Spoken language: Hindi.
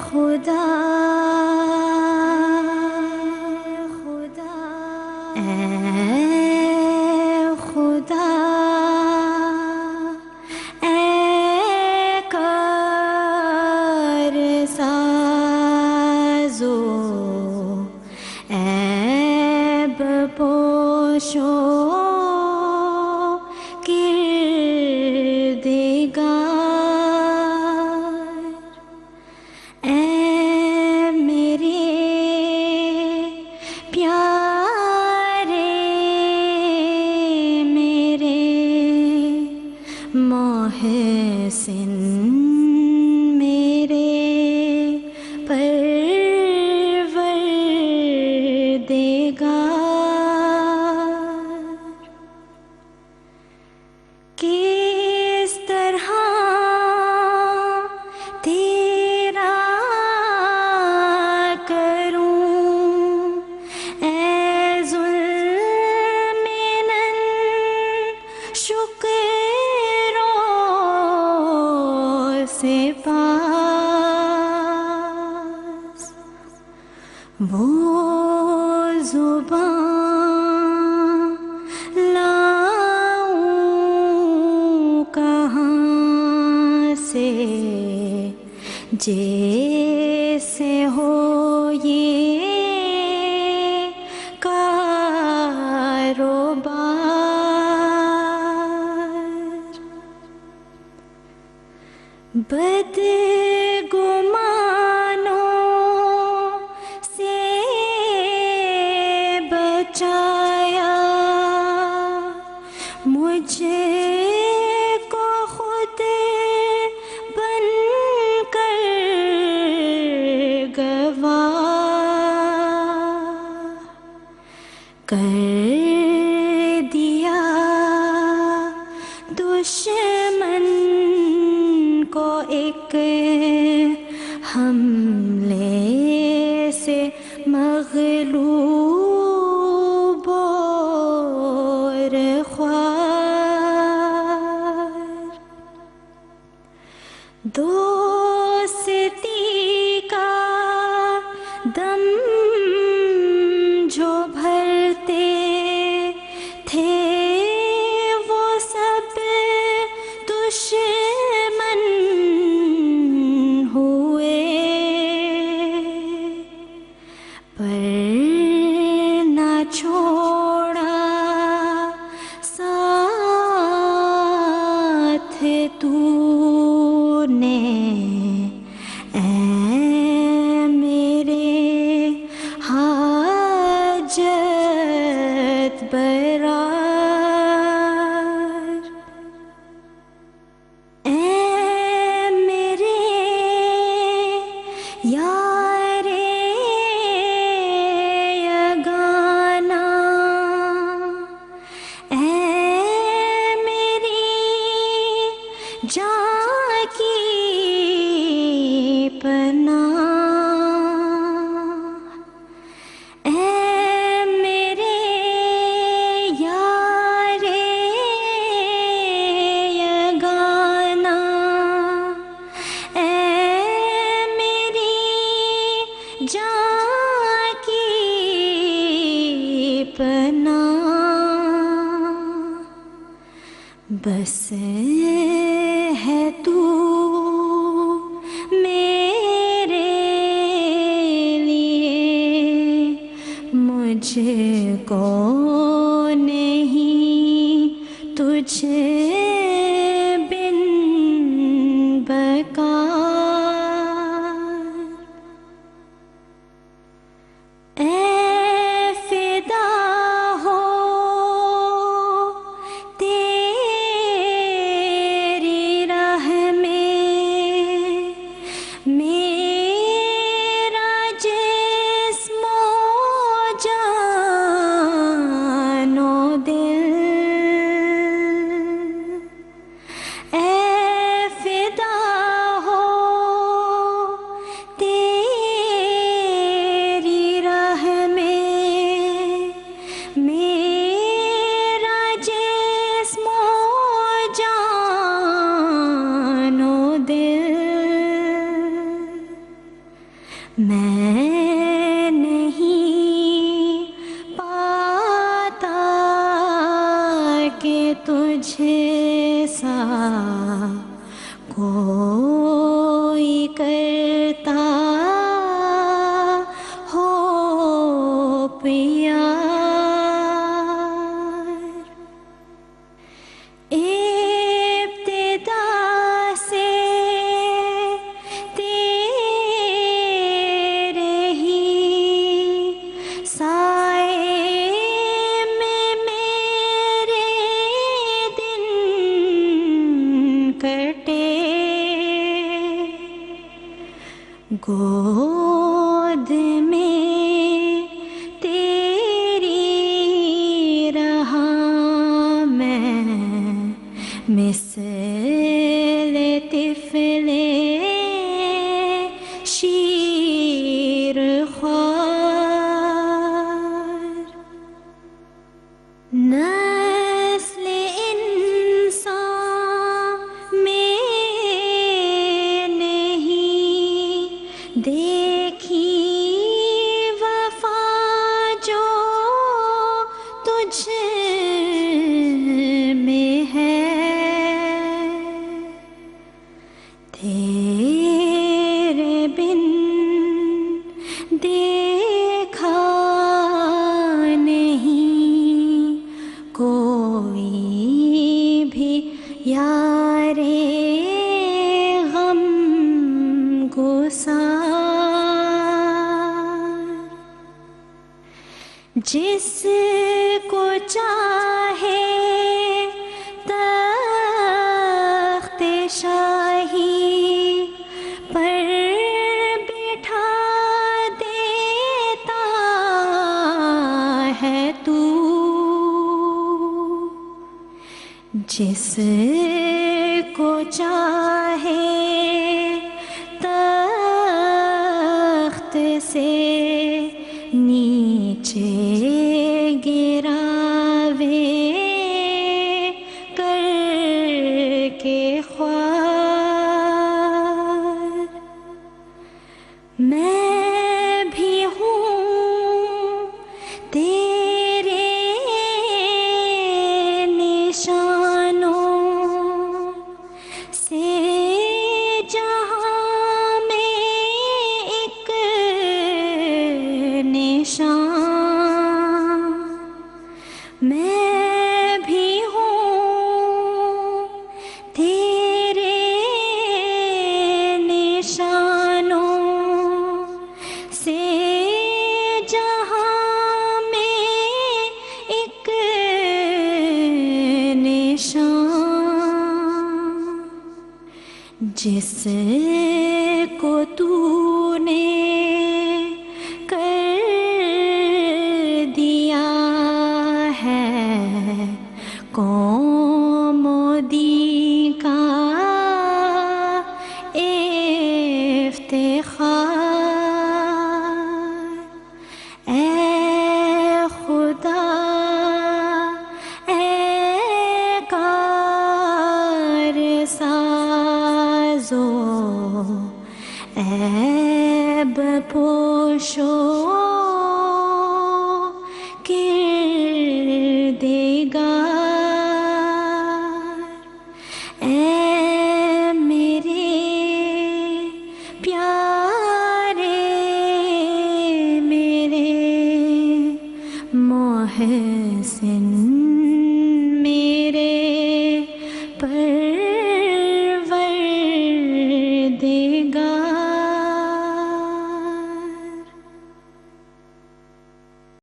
खुदा खुदा खुदा कारसाज़ो ऐब पोशो मोहसिन मेरे परवरदिगार किस तरह तेरा करूं ए ज़ुल्मिनन से पास वो ज़ुबान लाऊं कहाँ से जैसे हो ये कारोबार बदगुमानों से बचाया मुझे को खुद बनकर गवाह कर दिया दुश्मन को एक हमले से मग़लूब और ख्वार दोस्ती का दम जो भरते थे वो सब दुश्मन हुए पर ना छोड़ा साथ तूने ऐ मेरे हाजत बरार ऐ मेरे यारे यगाना ऐ मेरी जान की पनाह ऐ मेरे यारे यगाना ऐ मेरी जान की पनाह बस है तू मेरे लिए मुझको नहीं तुझे बिन बकार ऐ फिदा हो तेरी राह में मेरा जिस्मो जानो दिल ऐ फिदा हो मैं नहीं पाता कि तुझे सा कोई करता हो प्यार। इब्तिदा से तेरे ही साए में मेरे दिन कटे, गोद में तेरी रहा मैं मिस्ले तिफले शीर ख्वार। नस्ल इंसान में नहीं देखी वफा जो तुझ में है, तेरे बिन देखा नहीं कोई भी यारे गम गुसार। जिसको चाहे तख्ते शाही पर बिठा देता है तू, जिसको चाहे तख्त से नीचे गिरावे करके ख्वार। मैं भी हूँ तेरे निशानों से जहाँ में एक निशान। मैं भी हूँ तेरे निशानों से जहाँ में एक निशान। जिसको तूने कर दिया है कौमोदी का इफ्तिखार। ए खुदा ए कारसाज़ो ऐब पोशो किरदेगार। ऐ मेरे प्यारे मेरे मोहसिन।